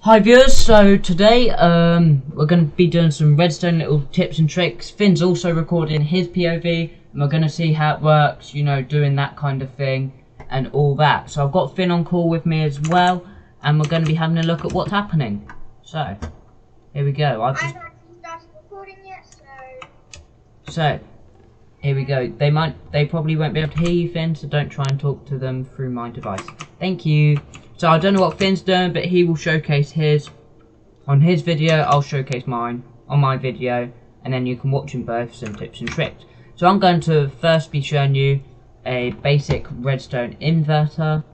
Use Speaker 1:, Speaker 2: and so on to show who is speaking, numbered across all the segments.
Speaker 1: Hi viewers, so today we're going to be doing some redstone little tips and tricks. Finn's also recording his POV and we're going to see how it works, you know, doing that kind of thing and all that. So I've got Finn on call with me as well and we're going to be having a look at what's happening. So, here we go.
Speaker 2: I've actually started recording yet,
Speaker 1: So, here we go. They probably won't be able to hear you, Finn, so don't try and talk to them through my device. Thank you. So I don't know what Finn's doing, but he will showcase his on his video. I'll showcase mine on my video, and then you can watch them both, some tips and tricks. So I'm going to first be showing you a basic redstone inverter.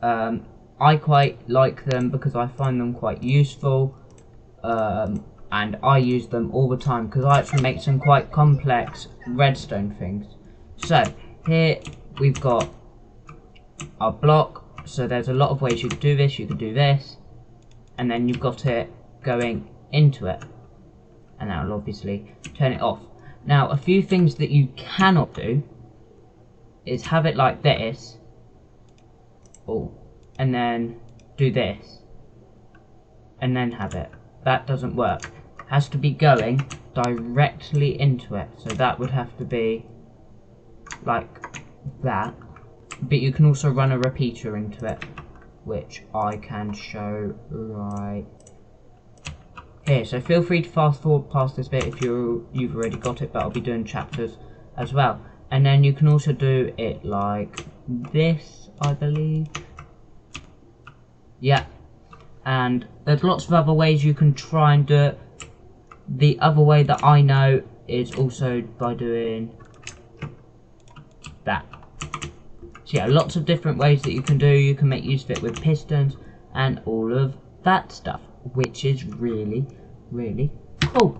Speaker 1: I quite like them because I find them quite useful, and I use them all the time because I actually make some quite complex redstone things. So here we've got our block. So there's a lot of ways you could do this. You could do this, and then you've got it going into it, and that'll obviously turn it off. Now a few things that you cannot do is have it like this, and then do this, and then have it. That doesn't work. It has to be going directly into it. So that would have to be like that. But you can also run a repeater into it, which I can show right here. So feel free to fast forward past this bit if you've already got it, but I'll be doing chapters as well. And then you can also do it like this, I believe. Yeah. And there's lots of other ways you can try and do it. The other way that I know is also by doing that. So yeah, lots of different ways that you can do. You can make use of it with pistons and all of that stuff, which is really, really cool.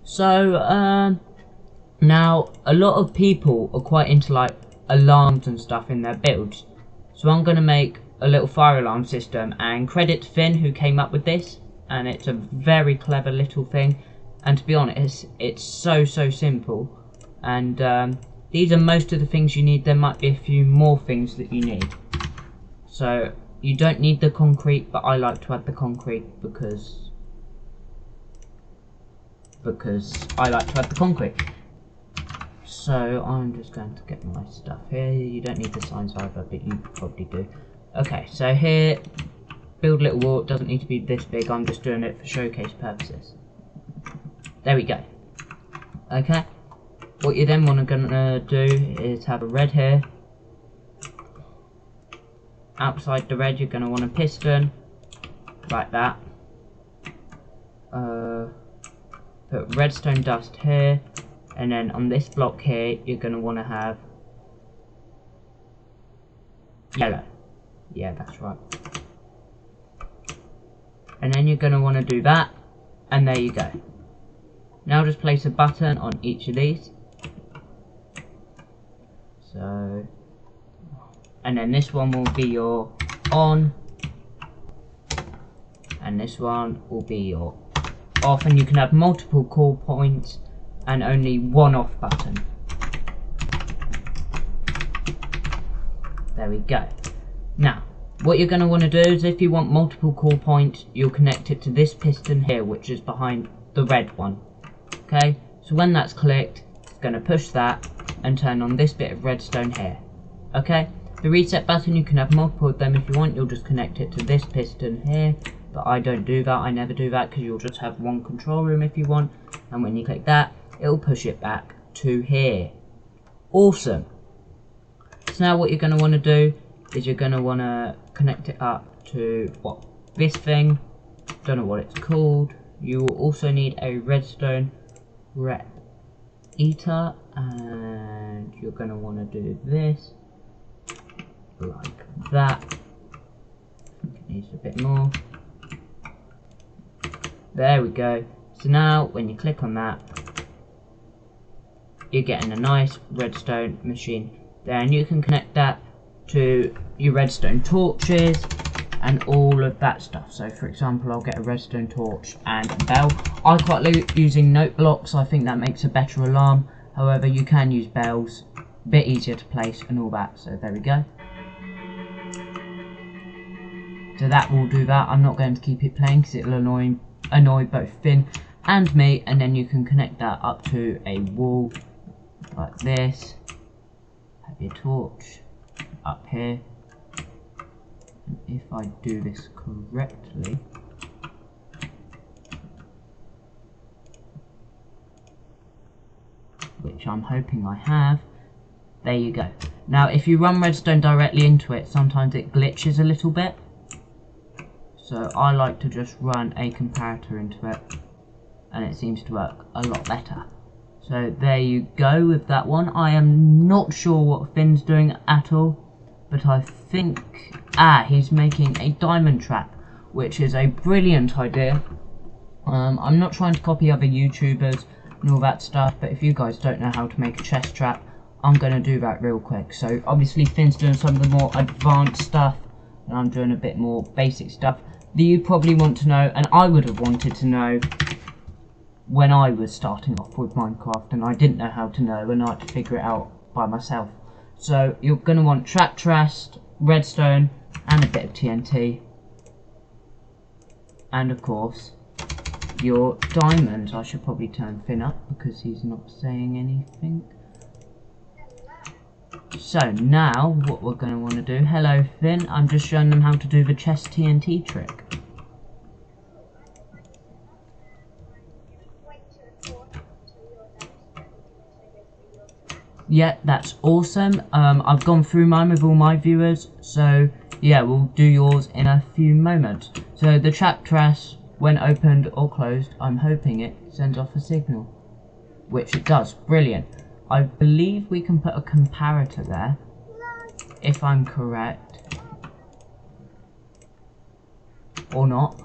Speaker 1: So now a lot of people are quite into like alarms and stuff in their builds. So I'm going to make a little fire alarm system, and credit to Finn who came up with this, and it's a very clever little thing. And to be honest, it's so simple, and these are most of the things you need. There might be a few more things that you need. So you don't need the concrete, but I like to add the concrete because I like to add the concrete. So I'm just going to get my stuff here. You don't need the signs either, but you probably do. Okay, so here, build a little wall. It doesn't need to be this big. I'm just doing it for showcase purposes. There we go. Okay. What you then gonna do is have a red here. Outside the red, you're gonna want a piston, like that. Put redstone dust here, and then on this block here, you're gonna want to have yellow. Yeah, that's right. And then you're gonna want to do that, and there you go. Now just place a button on each of these. So, and then this one will be your on, and this one will be your off, and you can have multiple call points and only one off button. There we go. Now, what you're going to want to do is if you want multiple call points, you'll connect it to this piston here, which is behind the red one. Okay, so when that's clicked, it's going to push that and turn on this bit of redstone here. Okay, the reset button, you can have multiple of them if you want. You'll just connect it to this piston here, but I don't do that. I never do that because you'll just have one control room if you want, and when you click that, it'll push it back to here. Awesome. So now what you're going to want to do is you're going to want to connect it up to this thing. Don't know what it's called. You will also need a redstone eater, and you're going to want to do this like that. It needs a bit more. There we go. So now when you click on that, you're getting a nice redstone machine there, and you can connect that to your redstone torches and all of that stuff. So for example, I'll get a redstone torch and a bell. I quite like using note blocks. I think that makes a better alarm. However, you can use bells, a bit easier to place and all that. So there we go. So that will do that. I'm not going to keep it playing because it'll annoy both Finn and me, and then you can connect that up to a wall like this. Have your torch up here. And if I do this correctly, which I'm hoping I have, there you go. Now if you run redstone directly into it, sometimes it glitches a little bit. So I like to just run a comparator into it, and it seems to work a lot better. So there you go with that one. I am not sure what Finn's doing at all, but I think, he's making a diamond trap, which is a brilliant idea. I'm not trying to copy other YouTubers and all that stuff, but if you guys don't know how to make a chest trap, I'm going to do that real quick. So obviously Finn's doing some of the more advanced stuff, and I'm doing a bit more basic stuff that you probably want to know, and I would have wanted to know when I was starting off with Minecraft, and I didn't know how to know, and I had to figure it out by myself. So you're going to want trap chest, redstone, and a bit of TNT, and of course your diamonds. I should probably turn Finn up because he's not saying anything. So now what we're going to want to do, hello Finn, I'm just showing them how to do the chest TNT trick. Yeah, that's awesome. I've gone through mine with all my viewers, so yeah, we'll do yours in a few moments. So the trap chest, when opened or closed, I'm hoping it sends off a signal, which it does. Brilliant. I believe we can put a comparator there, if I'm correct, or not.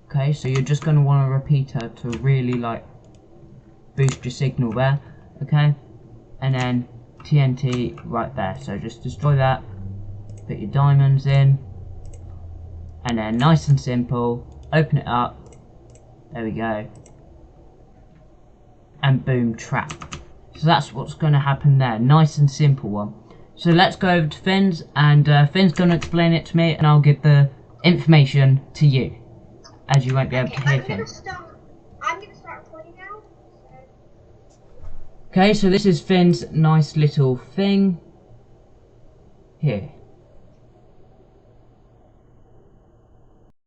Speaker 1: Okay, so you're just going to want a repeater to really like boost your signal there. Okay, and then TNT right there. So just destroy that, put your diamonds in, and then nice and simple, open it up. There we go, and boom, trap. So that's what's going to happen there. Nice and simple one. So let's go over to Finn's, and Finn's going to explain it to me, and I'll give the information to you, as you won't be able to hear Finn.
Speaker 2: I'm going to start recording now.
Speaker 1: Okay, so this is Finn's nice little thing. Here,